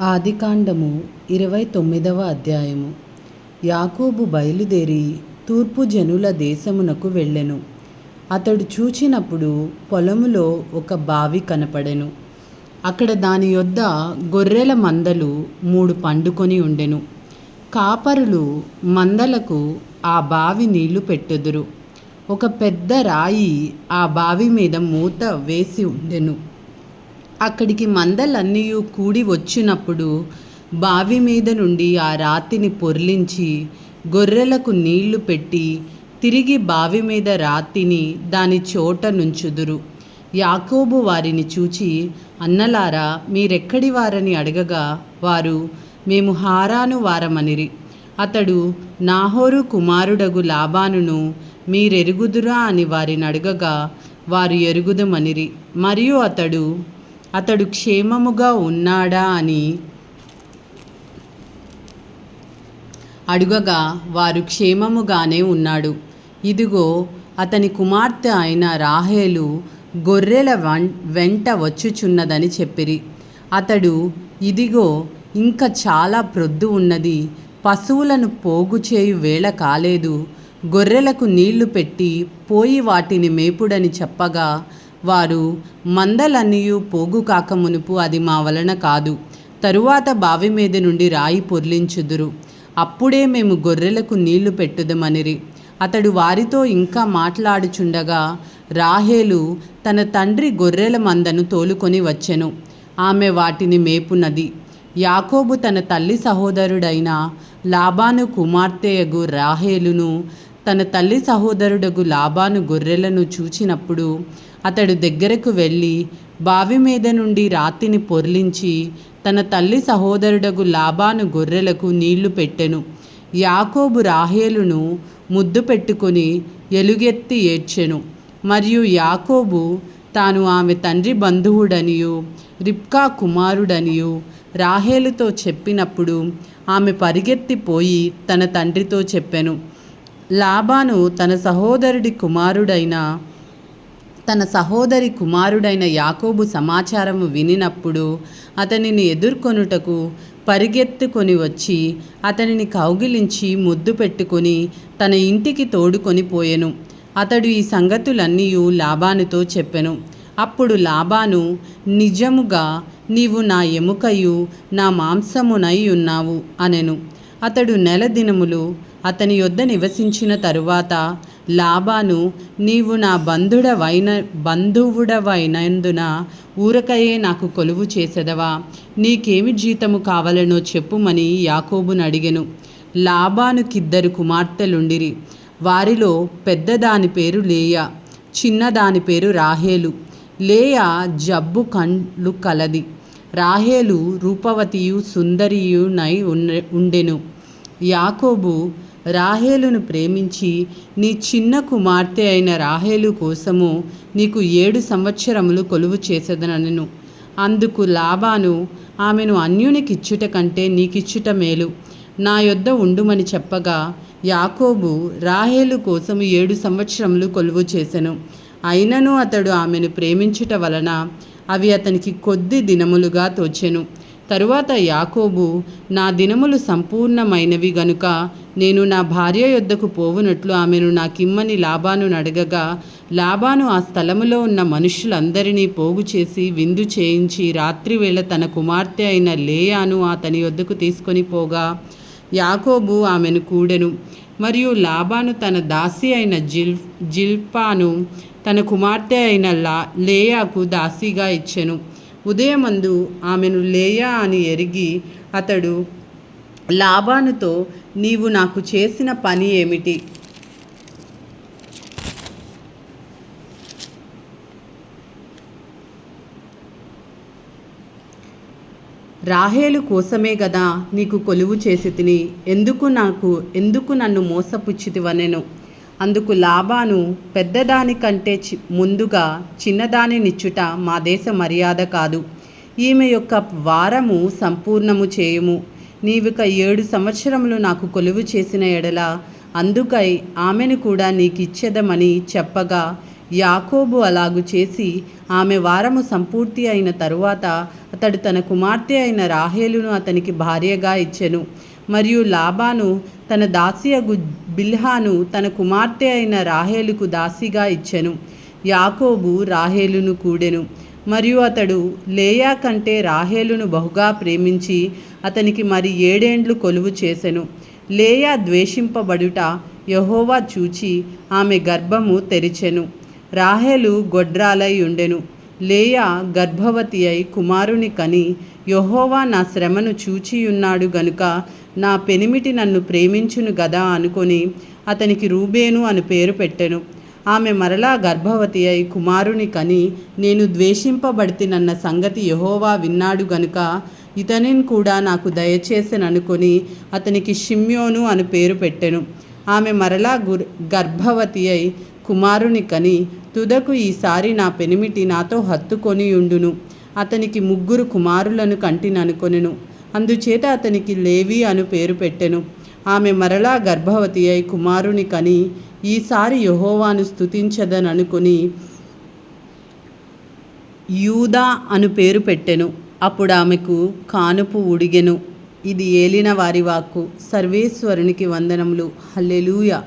ఆదికాండము 29వ అధ్యాయము. యాకోబు బయలుదేరి తూర్పు జనుల దేశమునకు వెళ్ళెను. అతడు చూచినప్పుడు పొలములో ఒక బావి కనపడెను. అక్కడ దాని యొద్ద గొర్రెల మందలు 3 పండుకొని ఉండెను. కాపరులు మందలకు ఆ బావి నీళ్లు పెట్టుదురు. ఒక పెద్ద రాయి ఆ బావి మీద మూత వేసి ఉండెను. అక్కడికి మందలన్నీ కూడి వచ్చినప్పుడు బావి మీద నుండి ఆ రాతిని పొర్లించి గొర్రెలకు నీళ్లు పెట్టి తిరిగి బావి మీద రాతిని దాని చోట నుంచుదురు. యాకోబు వారిని చూచి, అన్నలారా, మీరెక్కడి వారని అడగగా వారు, మేము హారాను వారమనిరి. అతడు, నాహోరు కుమారుడగు లాబానును మీరెరుగుదురా అని వారిని అడగగా వారు ఎరుగుదమనిరి. మరియు అతడు క్షేమముగా ఉన్నాడా అని అడుగగా వారు క్షేమముగానే ఉన్నాడు, ఇదిగో అతని కుమార్తె అయిన రాహేలు గొర్రెల వెంట వచ్చుచున్నదని చెప్పిరి. అతడు, ఇదిగో ఇంకా చాలా ప్రొద్దు ఉన్నది, పశువులను పోగు చేయు వేళ కాలేదు, గొర్రెలకు నీళ్లు పెట్టి పోయి వాటిని మేపుడని చెప్పగా వారు, మందలన్నీ పోగు కాక మునుపు అది మా వలన కాదు, తరువాత బావి మీద నుండి రాయి పొర్లించుదురు, అప్పుడే మేము గొర్రెలకు నీళ్లు పెట్టుదమనిరి. అతడు వారితో ఇంకా మాట్లాడుచుండగా రాహేలు తన తండ్రి గొర్రెల మందను తోలుకొని వచ్చెను. ఆమె వాటిని మేపునది. యాకోబు తన తల్లి సహోదరుడైన లాబాను కుమార్తెయగు రాహేలును తన తల్లి సహోదరుడగు లాబాను గొర్రెలను చూచినప్పుడు అతడు దగ్గరకు వెళ్ళి బావి మీద నుండి రాతిని పొర్లించి తన తల్లి సహోదరుడగు లాబాను గొర్రెలకు నీళ్లు పెట్టెను. యాకోబు రాహేలును ముద్దు పెట్టుకొని ఎలుగెత్తి ఏడ్చెను. మరియు యాకోబు తాను ఆమె తండ్రి బంధువుడనియు రిబ్కా కుమారుడనియు రాహేలుతో చెప్పినప్పుడు ఆమె పరిగెత్తిపోయి తన తండ్రితో చెప్పెను. లాబాను తన సహోదరి కుమారుడైన యాకోబు సమాచారము వినినప్పుడు అతనిని ఎదుర్కొనుటకు పరిగెత్తుకొని వచ్చి అతనిని కౌగిలించి ముద్దు పెట్టుకొని తన ఇంటికి తోడుకొని పోయెను. అతడు ఈ సంగతులన్నీ లాబానుతో చెప్పెను. అప్పుడు లాబాను, నిజముగా నీవు నా ఎముకయు నా మాంసమునై ఉన్నావు అనెను. అతడు 1 నెల దినములు అతని యొద్ద నివసించిన తరువాత లాబాను, నీవు నా బంధువుడవైనందున ఊరకయే నాకు కొలువు చేసెదవా? నీకేమి జీతము కావలనో చెప్పుమని యాకోబును అడిగెను. లాబానుకిద్దరు కుమార్తెలుండిరి. వారిలో పెద్దదాని పేరు లేయా, చిన్నదాని పేరు రాహేలు. లేయా జబ్బు కళ్ళు కలది, రాహేలు రూపవతియు సుందరియునై ఉండెను. యాకోబు రాహేలును ప్రేమించి, నీ చిన్న కుమార్తె అయిన రాహేలు కోసము నీకు 7 సంవత్సరములు కొలువు చేసేదనెను. అందుకు లాబాను, ఆమెను అన్యునికిచ్చుట కంటే నీకిచ్చుట మేలు, నా యొద్ద ఉండుమని చెప్పగా యాకోబు రాహేలు కోసము 7 సంవత్సరములు కొలువు చేసెను. అయినను అతడు ఆమెను ప్రేమించుట వలన అవి అతనికి కొద్ది దినములుగా తోచెను. తరువాత యాకోబు, నా దినములు సంపూర్ణమైనవి గనుక నేను నా భార్య యొద్దకు పోవునట్లు ఆమెను నాకిమ్మని లాబాను అడగగా లాబాను ఆ స్థలములో ఉన్న మనుషులందరినీ పోగు చేసి విందు చేయించి రాత్రివేళ తన కుమార్తె అయిన లేయాను అతని యొద్దకు తీసుకొని పోగా యాకోబు ఆమెను కూడెను. మరియు లాబాను తన దాసి అయిన జిల్పాను తన కుమార్తె అయిన లేయాకు దాసిగా ఇచ్చెను. ఉదయమందు ఆమెను లేయా అని ఎరిగి అతడు లాబానుతో, నీవు నాకు చేసిన పని ఏమిటి? రాహేలు కోసమే గదా నీకు కొలువు చేసి తిని, ఎందుకు నన్ను మోసపుచ్చితివనెను. అందుకు లాబాను, పెద్దదానికంటే ముందుగా చిన్నదానినిచ్చుట మా దేశ మర్యాద కాదు. ఈమె యొక్క వారము సంపూర్ణము చేయుము. నీవిక 7 సంవత్సరములు నాకు కొలువు చేసిన ఎడల అందుకై ఆమెను కూడా నీకిచ్చెదమని చెప్పగా యాకోబు అలాగు చేసి ఆమె వారము సంపూర్తి అయిన తరువాత అతడు తన కుమార్తె అయిన రాహేలును అతనికి భార్యగా ఇచ్చెను. మరియు లాబాను తన దాసియగు బిల్హాను తన కుమార్తె అయిన రాహేలుకు దాసిగా ఇచ్చెను. యాకోబు రాహేలును కూడెను. మరియు అతడు లేయా కంటే రాహేలును బహుగా ప్రేమించి అతనికి మరి 7 ఏండ్లు కొలువు చేసెను. లేయా ద్వేషింపబడుట యెహోవా చూచి ఆమె గర్భము తెరిచెను. రాహేలు గొడ్రాలై ఉండెను. లేయా గర్భవతి అయి కుమారుని కని, యెహోవా నా శ్రమను చూచియున్నాడు గనుక నా పెనిమిటి నన్ను ప్రేమించును గదా అనుకొని అతనికి రూబేను అని పేరు పెట్టెను. ఆమె మరలా గర్భవతి అయి కుమారుని కని, నేను ద్వేషింపబడితినన్న సంగతి యెహోవా విన్నాడు గనుక ఇతనిని కూడా నాకు దయచేసెననుకొని అతనికి షిమ్యోను అని పేరు పెట్టెను. ఆమె మరలా గర్భవతి అయి కుమారుని కని, తుదకు ఈసారి నా పెనిమిటి నాతో హత్తుకొని ఉండును, అతనికి 3 కుమారులను కంటిననుకొనెను. అందుచేత అతనికి లేవి అను పేరు పెట్టెను. ఆమె మరలా గర్భవతి అయి కుమారుని కని, ఈసారి యెహోవాను స్తుతించదననుకొని యూదా అను పేరు పెట్టెను. అప్పుడు ఆమెకు కానుపు ఉడిగెను. ఇది ఏలిన వారి వాక్కు. సర్వేశ్వరునికి వందనములు. హల్లెలూయా.